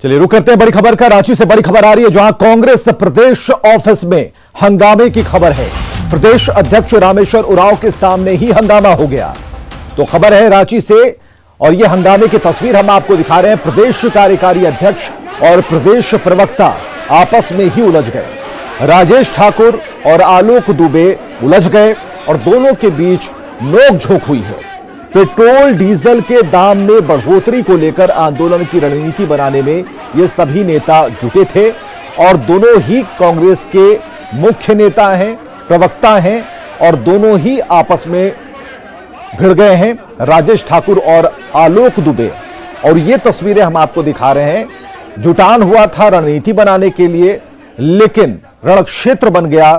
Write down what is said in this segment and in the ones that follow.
चलिए रुक करते हैं बड़ी खबर का। रांची से बड़ी खबर आ रही है जहां कांग्रेस प्रदेश ऑफिस में हंगामे की खबर है। प्रदेश अध्यक्ष रामेश्वर उरांव के सामने ही हंगामा हो गया। तो खबर है रांची से और यह हंगामे की तस्वीर हम आपको दिखा रहे हैं। प्रदेश कार्यकारी अध्यक्ष और प्रदेश प्रवक्ता आपस में ही उलझ गए। राजेश ठाकुर और आलोक दुबे उलझ गए और दोनों के बीच नोकझोंक हुई है। पेट्रोल डीजल के दाम में बढ़ोतरी को लेकर आंदोलन की रणनीति बनाने में ये सभी नेता जुटे थे और दोनों ही कांग्रेस के मुख्य नेता हैं, प्रवक्ता हैं और दोनों ही आपस में भिड़ गए हैं, राजेश ठाकुर और आलोक दुबे। और ये तस्वीरें हम आपको दिखा रहे हैं। जुटान हुआ था रणनीति बनाने के लिए, लेकिन रणक्षेत्र बन गया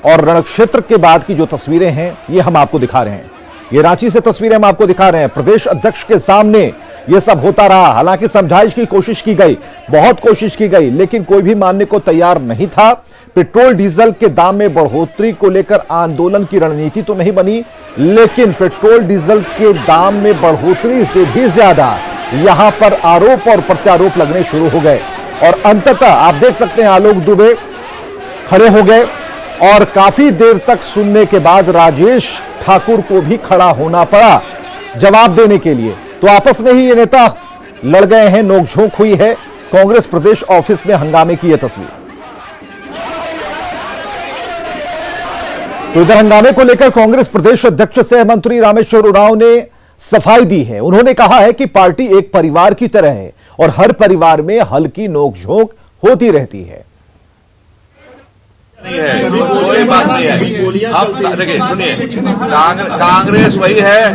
और रणक्षेत्र के बाद की जो तस्वीरें हैं ये हम आपको दिखा रहे हैं। ये रांची से तस्वीरें हम आपको दिखा रहे हैं। प्रदेश अध्यक्ष के सामने ये सब होता रहा। हालांकि समझाइश की कोशिश की गई, बहुत कोशिश की गई, लेकिन कोई भी मानने को तैयार नहीं था। पेट्रोल डीजल के दाम में बढ़ोतरी को लेकर आंदोलन की रणनीति तो नहीं बनी, लेकिन पेट्रोल डीजल के दाम में बढ़ोतरी से भी ज्यादा यहां पर आरोप और प्रत्यारोप लगने शुरू हो गए। और अंततः आप देख सकते हैं आलोक दुबे खड़े हो गए और काफी देर तक सुनने के बाद राजेश ठाकुर को भी खड़ा होना पड़ा जवाब देने के लिए। तो आपस में ही ये नेता लड़ गए हैं, नोकझोंक हुई है। कांग्रेस प्रदेश ऑफिस में हंगामे की यह तस्वीर। तो इधर हंगामे को लेकर कांग्रेस प्रदेश अध्यक्ष सह मंत्री रामेश्वर उरांव ने सफाई दी है। उन्होंने कहा है कि पार्टी एक परिवार की तरह है और हर परिवार में हल्की नोकझोंक होती रहती है। नहीं है, कोई बात नहीं है। अब देखिए, सुनिए, कांग्रेस वही है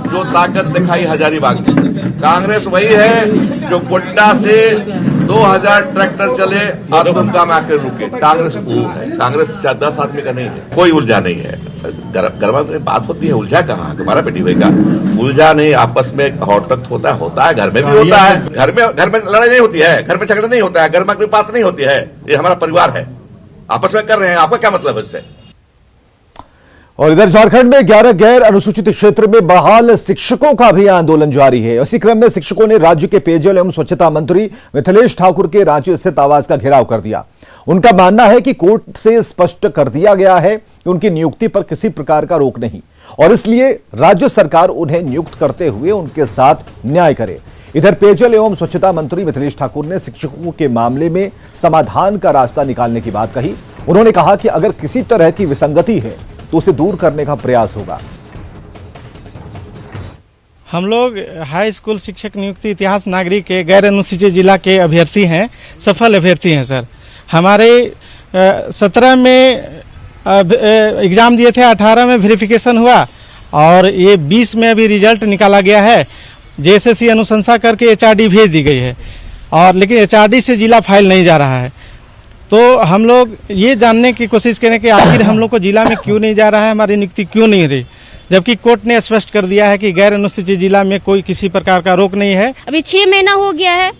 जो ताकत दिखाई हजारीबाग में। कांग्रेस वही है जो गोड्डा से 2000 ट्रैक्टर चले और दुमका में आकर रुके। कांग्रेस वो है। कांग्रेस 10 आदमी का नहीं है, कोई उलझा नहीं है। गरमा में बात होती है, उलझा कहाँ तुम्हारा बेटी भाई का उलझा नहीं। आपस में हॉटक होता है, घर में भी होता है। घर में लड़ाई नहीं होती है, घर में झगड़ा नहीं होता है, घर में कोई बात नहीं होती है। ये हमारा परिवार है, आपस में कर रहे हैं। आपका क्या मतलब है इससे? और इधर झारखंड में 11 गैर अनुसूचित क्षेत्र में बहाल शिक्षकों का भी आंदोलन जारी है। इसी क्रम में शिक्षकों ने राज्य के पेयजल एवं स्वच्छता मंत्री मिथिलेश ठाकुर के रांची स्थित आवास का घेराव कर दिया। उनका मानना है कि कोर्ट से स्पष्ट कर दिया गया है कि उनकी नियुक्ति पर किसी प्रकार का रोक नहीं और इसलिए राज्य सरकार उन्हें नियुक्त करते हुए उनके साथ न्याय करे। इधर पेयजल एवं स्वच्छता मंत्री मिथिलेश ठाकुर ने शिक्षकों के मामले में समाधान का रास्ता निकालने की बात कही। उन्होंने कहा कि अगर किसी तरह की विसंगति है तो उसे दूर करने का प्रयास होगा। हम लोग हाई स्कूल शिक्षक नियुक्ति इतिहास नागरिक के गैर अनुसूचित जिला के अभ्यर्थी हैं, सफल अभ्यर्थी हैं सर। हमारे 17 में एग्ज़ाम दिए थे, 18 में वेरिफिकेशन हुआ और ये 20 में अभी रिजल्ट निकाला गया है। जेएसएससी अनुशंसा करके एचआरडी भेज दी गई है और लेकिन एचआरडी से जिला फाइल नहीं जा रहा है। तो हम लोग ये जानने की कोशिश करें कि आखिर हम लोग को जिला में क्यों नहीं जा रहा है, हमारी नियुक्ति क्यों नहीं रही, जबकि कोर्ट ने स्पष्ट कर दिया है कि गैर अनुसूचित जिला में कोई किसी प्रकार का रोक नहीं है। अभी 6 महीना हो गया है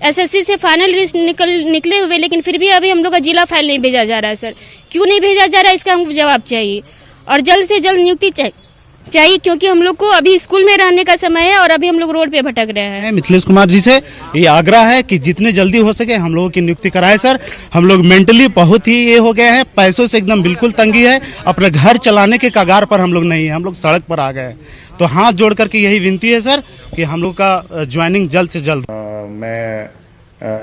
एसएससी से फाइनल लिस्ट निकले हुए, लेकिन फिर भी अभी हम लोग का जिला फाइल नहीं भेजा जा रहा है सर। क्यों नहीं भेजा जा रहा है, इसका हमको जवाब चाहिए और जल्द से जल्द नियुक्ति चाहिए, क्योंकि हम लोग को अभी स्कूल में रहने का समय है और अभी हम लोग रोड पे भटक रहे हैं। मिथिलेश कुमार जी से ये आग्रह है कि जितने जल्दी हो सके हम लोगों की नियुक्ति कराए सर। हम लोग मेंटली बहुत ही ये हो गए हैं, पैसों से एकदम बिल्कुल तंगी है, अपने घर चलाने के कगार पर हम लोग नहीं है, हम लोग सड़क पर आ गए हैं। तो हाथ जोड़ करके यही विनती है सर कि हम लोग का ज्वाइनिंग जल्द से जल्द। मैं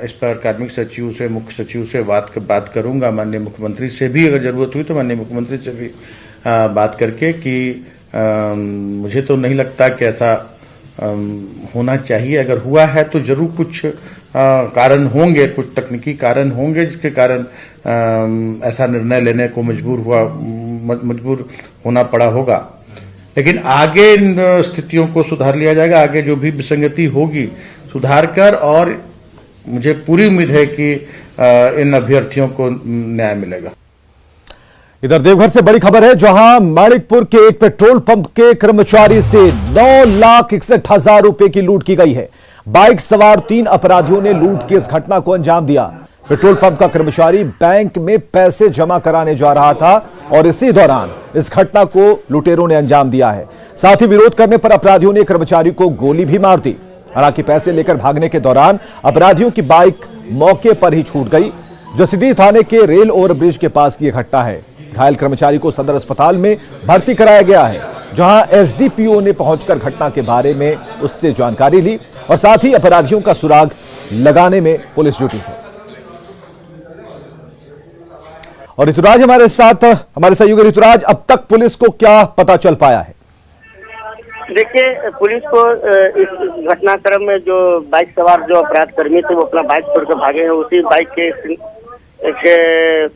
इस पर अकादमिक सचिव से, मुख्य सचिव से बात करूंगा। माननीय मुख्यमंत्री से भी अगर जरूरत हुई तो माननीय मुख्यमंत्री से भी बात करके कि मुझे तो नहीं लगता कि ऐसा होना चाहिए। अगर हुआ है तो जरूर कुछ कारण होंगे, कुछ तकनीकी कारण होंगे जिसके कारण ऐसा निर्णय लेने को मजबूर होना पड़ा होगा। लेकिन आगे इन स्थितियों को सुधार लिया जाएगा। आगे जो भी विसंगति होगी सुधार कर, और मुझे पूरी उम्मीद है कि इन अभ्यर्थियों को न्याय मिलेगा। इधर देवघर से बड़ी खबर है जहां माणिकपुर के एक पेट्रोल पंप के कर्मचारी से 9,61,000 रुपए की लूट की गई है। बाइक सवार 3 अपराधियों ने लूट की इस घटना को अंजाम दिया। पेट्रोल पंप का कर्मचारी बैंक में पैसे जमा कराने जा रहा था और इसी दौरान इस घटना को लुटेरों ने अंजाम दिया है। साथ ही विरोध करने पर अपराधियों ने कर्मचारी को गोली भी मार दी। हालांकि पैसे लेकर भागने के दौरान अपराधियों की बाइक मौके पर ही छूट गई। जसीडीह थाने के रेल ओवरब्रिज के पास की यह घटना है। घायल कर्मचारी को सदर अस्पताल में भर्ती कराया गया है, जहां एसडीपीओ ने पहुंचकर घटना के बारे में उससे जानकारी ली और साथ ही अपराधियों का सुराग लगाने में पुलिस जुटी है। और ऋतुराज हमारे साथ, हमारे सहयोगी ऋतुराज, अब तक पुलिस को क्या पता चल पाया है? देखिए, पुलिस को इस घटनाक्रम में जो बाइक सवार जो अपराध कर्मी थे वो अपना बाइक छोड़कर भागे हैं, उसी बाइक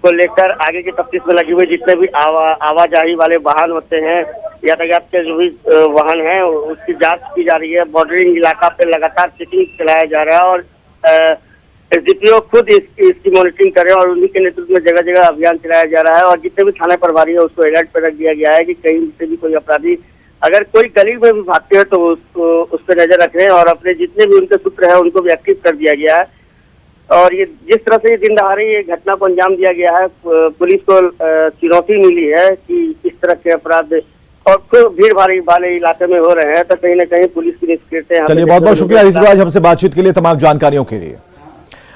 को लेकर आगे की तफ्तीश में लगी हुई जितने भी आवाजाही वाले वाहन होते हैं, यातायात के जो भी वाहन हैं, उसकी जांच की जा रही है। बॉर्डरिंग इलाका पे लगातार चेकिंग चलाया जा रहा है और एसडीपीओ खुद इसकी मॉनिटरिंग कर रहे हैं और उन्हीं के नेतृत्व में जगह जगह अभियान चलाया जा रहा है और जितने भी थाना प्रभारी है उसको अलर्ट पर रख दिया गया है कि कहीं से भी कोई अपराधी अगर कोई गली में भी भागते हैं तो उस पर नजर रखें और अपने जितने भी उनके सूत्र हैं उनको भी एक्टिव कर दिया गया है। और ये जिस तरह से दिन दहाड़े ये घटना को अंजाम दिया गया है, पुलिस को चुनौती मिली है कि इस तरह के अपराध और भीड़ भाड़ वाले इलाके में हो रहे हैं, तो कहीं ना कहीं पुलिस की निष्क्रियता। चलिए, बहुत बहुत शुक्रिया ऋतुराज हमसे बातचीत के लिए, तमाम जानकारियों के लिए।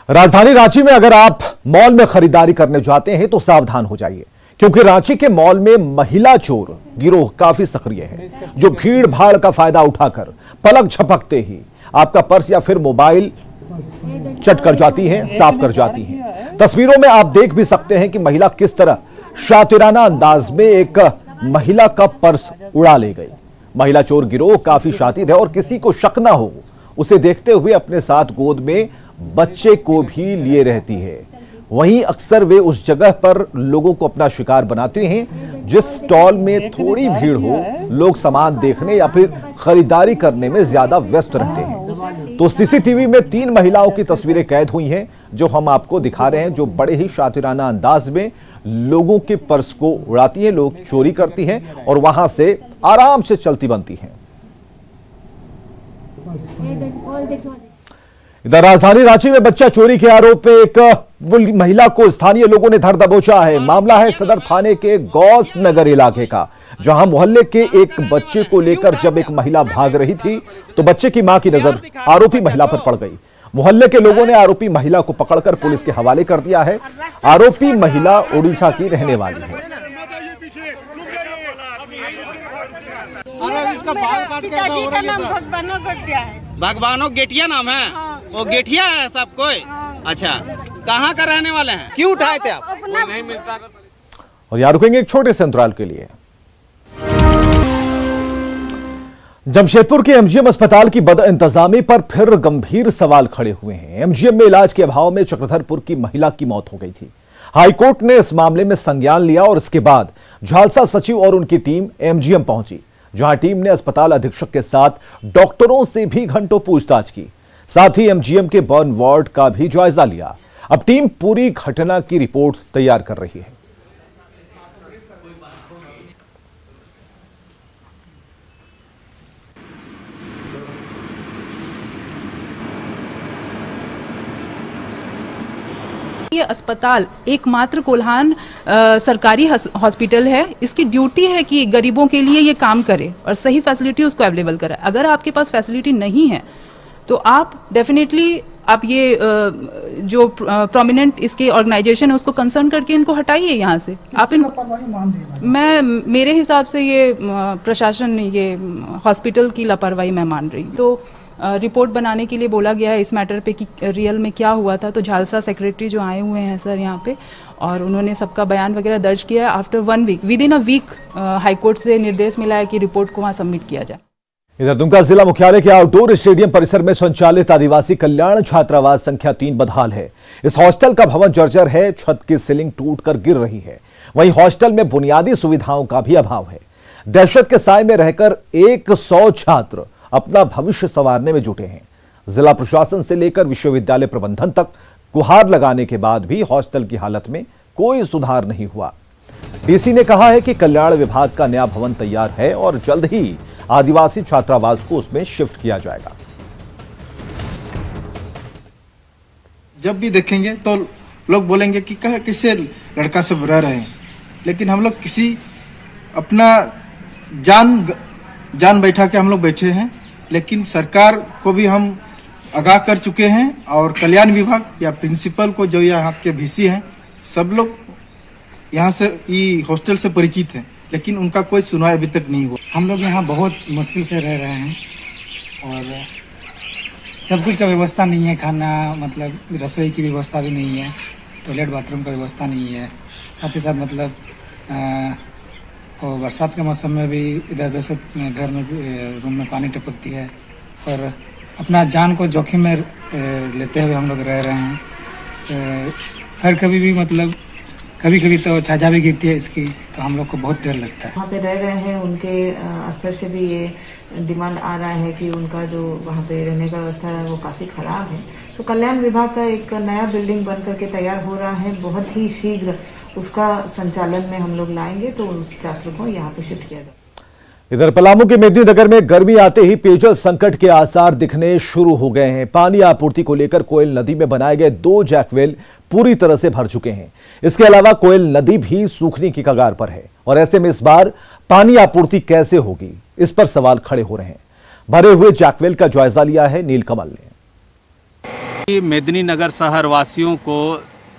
राजधानी रांची में अगर आप मॉल में खरीदारी करने जाते हैं तो सावधान हो जाइए, क्योंकि रांची के मॉल में महिला चोर गिरोह काफी सक्रिय है, जो भीड़ भाड़ का फायदा उठाकर पलक झपकते ही आपका पर्स या फिर मोबाइल चट कर जाती हैं, साफ कर जाती हैं। तस्वीरों में आप देख भी सकते हैं कि महिला किस तरह शातिराना अंदाज में एक महिला का पर्स उड़ा ले गई। महिला चोर गिरोह काफी शातिर है और किसी को शक ना हो उसे देखते हुए अपने साथ गोद में बच्चे को भी लिए रहती है। वहीं अक्सर वे उस जगह पर लोगों को अपना शिकार बनाते हैं जिस स्टॉल में थोड़ी भीड़ हो। लोग सामान देखने या फिर खरीदारी करने में ज्यादा व्यस्त रहते हैं। तो सीसीटीवी में 3 महिलाओं की तस्वीरें कैद हुई हैं, जो हम आपको दिखा रहे हैं, जो बड़े ही शातिराना अंदाज में लोगों के पर्स को उड़ाती हैं, लोग चोरी करती हैं और वहां से आराम से चलती बनती हैं। इधर राजधानी रांची में बच्चा चोरी के आरोप में एक महिला को स्थानीय लोगों ने धर दबोचा है। मामला है सदर थाने के गौस नगर इलाके का, जहां मोहल्ले के एक बच्चे को लेकर जब एक महिला भाग रही थी तो बच्चे की मां की नजर आरोपी महिला पर पड़ गई। मोहल्ले के लोगों ने आरोपी महिला को पकड़कर पुलिस के हवाले कर दिया है। आरोपी महिला ओडिशा की रहने वाली है। पिताजी का नाम भगवानो गेटिया है। भगवानो गेटिया नाम है? हाँ। वो गेटिया है सब कोई? हाँ। अच्छा, कहाँ का रहने वाले हैं? क्यों उठाए थे आप? नहीं मिलता। और यहाँ रुकेंगे एक छोटे से अंतराल के लिए। जमशेदपुर के एमजीएम अस्पताल की बदइंतजामी पर फिर गंभीर सवाल खड़े हुए हैं। एमजीएम में इलाज के अभाव में चक्रधरपुर की महिला की मौत हो गई थी। हाईकोर्ट ने इस मामले में संज्ञान लिया और इसके बाद झालसा सचिव और उनकी टीम एमजीएम पहुंची, जहां टीम ने अस्पताल अधीक्षक के साथ डॉक्टरों से भी घंटों पूछताछ की। साथ ही एमजीएम के बर्न वार्ड का भी जायजा लिया। अब टीम पूरी घटना की रिपोर्ट तैयार कर रही है। ये अस्पताल एकमात्र कोल्हान सरकारी हॉस्पिटल है। इसकी ड्यूटी है कि गरीबों के लिए ये काम करे और सही फैसिलिटी उसको अवेलेबल कराए। अगर आपके पास फैसिलिटी नहीं है तो आप डेफिनेटली आप ये जो प्रोमिनेंट इसके ऑर्गेनाइजेशन है उसको कंसर्न करके इनको हटाइए यहाँ से। आप मैं मेरे हिसाब से ये प्रशासन ये हॉस्पिटल की लापरवाही मैं मान रही हूँ। तो रिपोर्ट बनाने के लिए बोला गया है इस मैटर पे कि रियल में क्या हुआ था। तो झालसा सेक्रेटरी जो आए हुए हैं सर यहाँ पे, और उन्होंने सबका बयान वगैरह दर्ज किया है। After 1 week, within a week high court से निर्देश मिला है कि रिपोर्ट को वहाँ सबमिट किया जाए। इधर दुमका जिला मुख्यालय के आउटडोर स्टेडियम परिसर में संचालित आदिवासी कल्याण छात्रावास संख्या 3 बदहाल है। इस हॉस्टल का भवन जर्जर है, छत की सीलिंग टूटकर गिर रही है। वहीं हॉस्टल में बुनियादी सुविधाओं का भी अभाव है। दहशत के साए में रहकर 100 छात्र अपना भविष्य संवारने में जुटे हैं। जिला प्रशासन से लेकर विश्वविद्यालय प्रबंधन तक गुहार लगाने के बाद भी हॉस्टल की हालत में कोई सुधार नहीं हुआ। डीसी ने कहा है कि कल्याण विभाग का नया भवन तैयार है और जल्द ही आदिवासी छात्रावास को उसमें शिफ्ट किया जाएगा। जब भी देखेंगे तो लोग बोलेंगे कि किसे लड़का सब रह रहे हैं, लेकिन हम लोग किसी अपना जान बैठा के हम लोग बैठे हैं। लेकिन सरकार को भी हम आगाह कर चुके हैं और कल्याण विभाग या प्रिंसिपल को जो यहाँ के वीसी हैं सब लोग यहाँ से ये हॉस्टल से परिचित हैं, लेकिन उनका कोई सुनवाई अभी तक नहीं हुआ। हम लोग यहाँ बहुत मुश्किल से रह रहे हैं और सब कुछ का व्यवस्था नहीं है, खाना मतलब रसोई की व्यवस्था भी नहीं है, टॉयलेट बाथरूम का व्यवस्था नहीं है। साथ ही साथ मतलब और बरसात के मौसम में भी इधर उधर से घर में रूम में पानी टपकती है और अपना जान को जोखिम में लेते हुए हम लोग रह रहे हैं। हर कभी भी मतलब कभी कभी तो छाजा भी गिरती है इसकी, तो हम लोग को बहुत डर लगता है। वहाँ पे रह रहे हैं, उनके स्तर से भी ये डिमांड आ रहा है कि उनका जो वहाँ पे रहने का व्यवस्था है वो काफ़ी खराब है। तो कल्याण विभाग का एक नया बिल्डिंग बन करके तैयार हो रहा है, बहुत ही शीघ्र उसका संचालन में हम लोग लाएंगे तो उस छात्रों को यहाँ पे शिफ्ट किया जाएगा। इधर पलामू के मेदिनीनगर में गर्मी आते ही पेयजल संकट के आसार दिखने शुरू हो गए हैं। पानी आपूर्ति को लेकर कोयल नदी में बनाए गए 2 जैकवेल पूरी तरह से भर चुके हैं। इसके अलावा कोयल नदी भी सूखने की कगार पर है और ऐसे में इस बार पानी आपूर्ति कैसे होगी, इस पर सवाल खड़े हो रहे हैं। भरे हुए जैकवेल का जायजा लिया है नीलकमल ने। मेदिनीनगर शहर वासियों को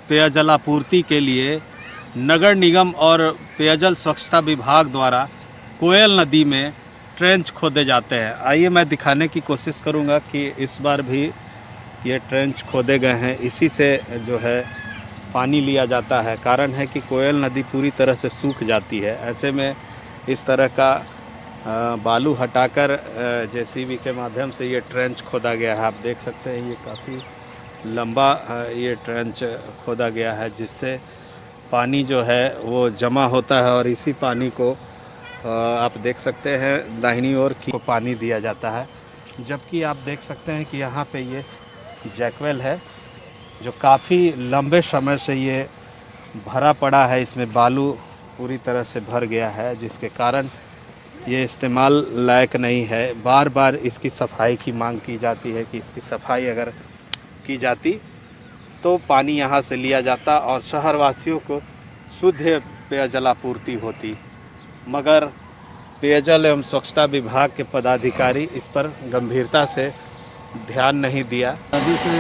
पेयजल आपूर्ति के लिए नगर निगम और पेयजल स्वच्छता विभाग द्वारा कोयल नदी में ट्रेंच खोदे जाते हैं। आइए मैं दिखाने की कोशिश करूंगा कि इस बार भी ये ट्रेंच खोदे गए हैं, इसी से जो है पानी लिया जाता है। कारण है कि कोयल नदी पूरी तरह से सूख जाती है। ऐसे में इस तरह का बालू हटाकर जेसीबी के माध्यम से ये ट्रेंच खोदा गया है। आप देख सकते हैं ये काफ़ी लंबा ये ट्रेंच खोदा गया है, जिससे पानी जो है वो जमा होता है और इसी पानी को आप देख सकते हैं दाहिनी ओर को पानी दिया जाता है। जबकि आप देख सकते हैं कि यहाँ पे ये जैकवेल है जो काफ़ी लंबे समय से ये भरा पड़ा है। इसमें बालू पूरी तरह से भर गया है, जिसके कारण ये इस्तेमाल लायक नहीं है। बार बार इसकी सफाई की मांग की जाती है कि इसकी सफाई अगर की जाती तो पानी यहाँ से लिया जाता और शहरवासियों को शुद्ध पेयजल आपूर्ति होती। मगर पेयजल एवं स्वच्छता विभाग के पदाधिकारी इस पर गंभीरता से ध्यान नहीं दिया। नदी से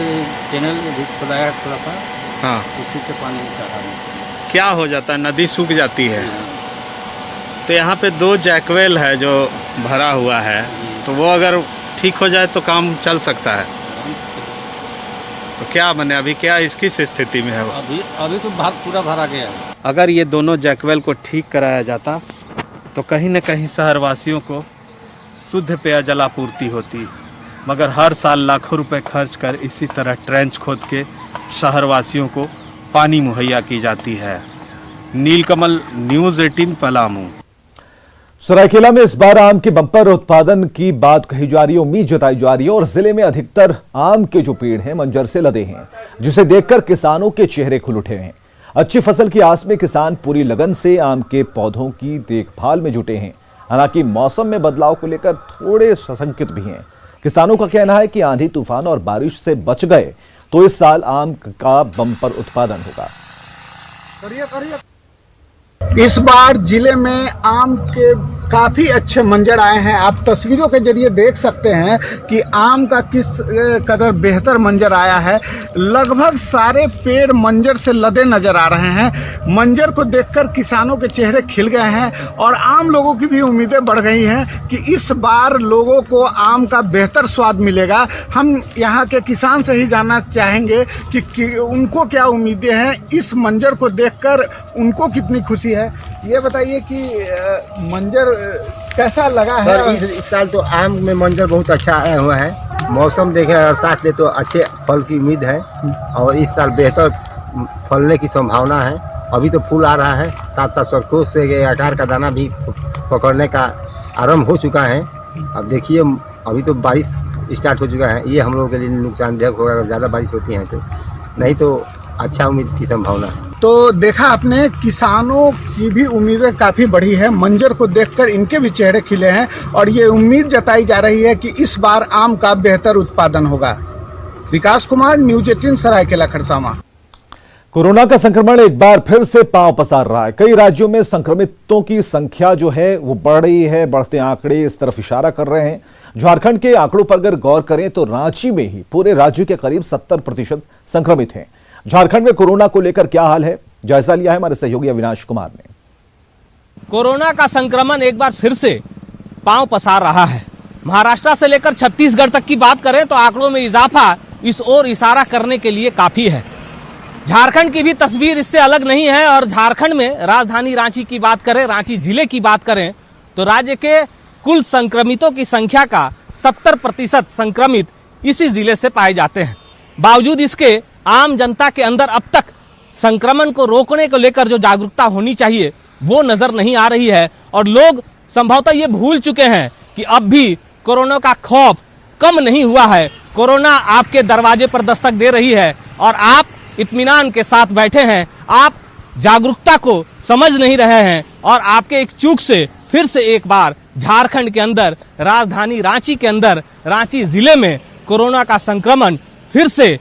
चैनल भी खुदाया थोड़ा सा, हाँ, उसी से पानी चढ़ा है। क्या हो जाता है, नदी सूख जाती है। तो यहाँ पे 2 जैकवेल है जो भरा हुआ है, तो वो अगर ठीक हो जाए तो काम चल सकता है। तो क्या बने, अभी क्या इसकी स्थिति में है वो? अभी तो भाग पूरा भरा गया है। अगर ये दोनों जैकवेल को ठीक कराया जाता तो कहीं न कहीं शहरवासियों को शुद्ध पेयजल आपूर्ति होती। मगर हर साल लाखों रुपए खर्च कर इसी तरह ट्रेंच खोद के शहरवासियों को पानी मुहैया की जाती है। नीलकमल, न्यूज़ 18 पलामू। सरायकेला में इस बार आम के बंपर उत्पादन की बात कही जा रही है, उम्मीद जताई जा रही है और जिले में अधिकतर आम के जो पेड़ हैं मंजर से लदे हैं, जिसे देखकर किसानों के चेहरे खुल उठे हैं। अच्छी फसल की आस में किसान पूरी लगन से आम के पौधों की देखभाल में जुटे हैं। हालांकि मौसम में बदलाव को लेकर थोड़े सशंकित भी हैं। किसानों का कहना है कि आंधी तूफान और बारिश से बच गए तो इस साल आम का बंपर उत्पादन होगा। इस बार जिले में आम के काफी अच्छे मंजर आए हैं। आप तस्वीरों के जरिए देख सकते हैं कि आम का किस कदर बेहतर मंजर आया है। लगभग सारे पेड़ मंजर से लदे नजर आ रहे हैं। मंजर को देखकर किसानों के चेहरे खिल गए हैं और आम लोगों की भी उम्मीदें बढ़ गई हैं कि इस बार लोगों को आम का बेहतर स्वाद मिलेगा। हम यहाँ के किसान से ही जानना चाहेंगे कि उनको क्या उम्मीदें हैं, इस मंजर को देखकर उनको कितनी खुशी है। ये बताइए कि मंजर कैसा लगा है? इस साल तो आम में मंजर बहुत अच्छा आया हुआ है। मौसम देखे और साथ ले तो अच्छे फल की उम्मीद है और इस साल बेहतर फलने की संभावना है। अभी तो फूल आ रहा है, साथ साथ सरसों से आकार का दाना भी पकड़ने का आरंभ हो चुका है। अब देखिए अभी तो बारिश स्टार्ट हो चुका है, ये हम लोगों के लिए नुकसानदायक होगा अगर ज़्यादा बारिश होती है तो, नहीं तो अच्छा उम्मीद की संभावना है। तो देखा आपने, किसानों की भी उम्मीदें काफी बढ़ी है। मंजर को देखकर इनके भी चेहरे खिले हैं और ये उम्मीद जताई जा रही है कि इस बार आम का बेहतर उत्पादन होगा। विकास कुमार, न्यूज़ 18 सरायकेला खरसावां। कोरोना का संक्रमण एक बार फिर से पांव पसार रहा है। कई राज्यों में संक्रमितों की संख्या जो है वो बढ़ रही है। बढ़ते आंकड़े इस तरफ इशारा कर रहे हैं। झारखंड के आंकड़ों पर अगर गौर करें तो रांची में ही पूरे राज्य के करीब 70% संक्रमित हैं। झारखंड में कोरोना को लेकर क्या हाल है, जायजा लिया है हमारे सहयोगी अविनाश कुमार ने। कोरोना का संक्रमण एक बार फिर से पांव पसार रहा है। महाराष्ट्र से लेकर छत्तीसगढ़ तक की बात करें तो आंकड़ों में इजाफा इस ओर इशारा करने के लिए काफी है। झारखंड की भी तस्वीर इससे अलग नहीं है और झारखंड में राजधानी रांची की बात करें, रांची जिले की बात करें तो राज्य के कुल संक्रमितों की संख्या का 70% संक्रमित इसी जिले से पाए जाते हैं। बावजूद इसके आम जनता के अंदर अब तक संक्रमण को रोकने को लेकर जो जागरूकता होनी चाहिए वो नजर नहीं आ रही है और लोग संभवतः ये भूल चुके हैं कि अब भी कोरोना का खौफ कम नहीं हुआ है। कोरोना आपके दरवाजे पर दस्तक दे रही है और आप इत्मीनान के साथ बैठे हैं। आप जागरूकता को समझ नहीं रहे हैं और आपके एक चूक से फिर से एक बार झारखंड के अंदर, राजधानी रांची के अंदर, रांची जिले में कोरोना का संक्रमण फिर से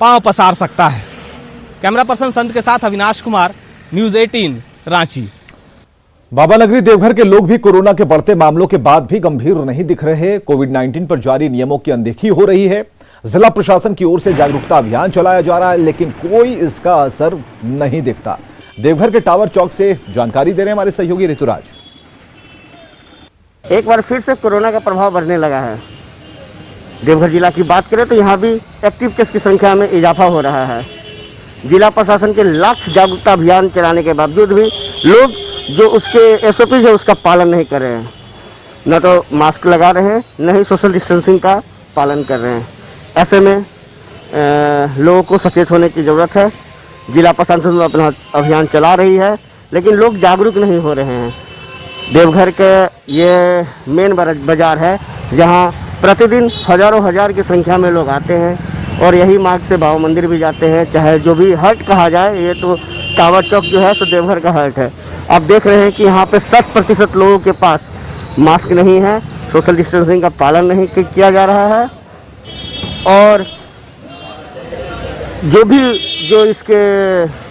पांव पसार सकता है। कैमरा पर्सन संत के साथ अविनाश कुमार, न्यूज़ 18 रांची। बाबा नगरी देवघर के लोग भी कोरोना के बढ़ते मामलों के बाद भी गंभीर नहीं दिख रहे। कोविड-19 पर जारी नियमों की अनदेखी हो रही है। जिला प्रशासन की ओर से जागरूकता अभियान चलाया जा रहा है लेकिन कोई इसका असर नहीं दिखता। देवघर के टावर चौक से जानकारी दे रहे हैं हमारे सहयोगी ऋतुराज। एक बार फिर से कोरोना का प्रभाव बढ़ने लगा है। देवघर जिला की बात करें तो यहाँ भी एक्टिव केस की संख्या में इजाफा हो रहा है। जिला प्रशासन के लाख जागरूकता अभियान चलाने के बावजूद भी लोग जो उसके SOPs है उसका पालन नहीं कर रहे हैं। न तो मास्क लगा रहे हैं, न ही सोशल डिस्टेंसिंग का पालन कर रहे हैं। ऐसे में लोगों को सचेत होने की ज़रूरत है। जिला प्रशासन अपना अभियान चला रही है लेकिन लोग जागरूक नहीं हो रहे हैं। देवघर के ये मेन बाजार है जहाँ प्रतिदिन हजारों हजार की संख्या में लोग आते हैं और यही मार्ग से बाबा मंदिर भी जाते हैं। चाहे जो भी हट कहा जाए, ये तो टावर चौक जो है तो देवघर का हट है। आप देख रहे हैं कि यहाँ पे 60% लोगों के पास मास्क नहीं है, सोशल डिस्टेंसिंग का पालन नहीं किया जा रहा है और जो इसके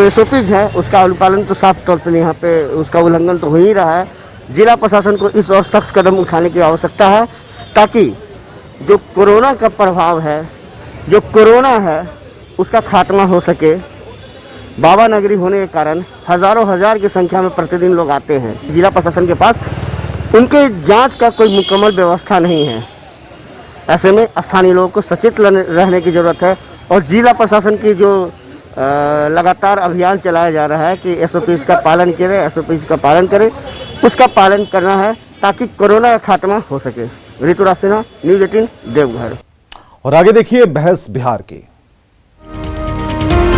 SOPs है उसका अनुपालन तो साफ तौर पर यहाँ पे उसका उल्लंघन तो हो ही रहा है। जिला प्रशासन को इस और सख्त कदम उठाने की आवश्यकता है ताकि जो कोरोना का प्रभाव है, जो कोरोना है उसका खात्मा हो सके। बाबा नगरी होने के कारण हजारों हजार की संख्या में प्रतिदिन लोग आते हैं। जिला प्रशासन के पास उनके जांच का कोई मुकम्मल व्यवस्था नहीं है। ऐसे में स्थानीय लोगों को सचेत रहने की ज़रूरत है और जिला प्रशासन की जो लगातार अभियान चलाया जा रहा है कि SOPs का पालन करें, SOPs का पालन करें, उसका पालन करना है ताकि कोरोना का खात्मा हो सके। ऋतुराज सिन्हा, न्यूज़ 18 देवघर। और आगे देखिए बहस बिहार की।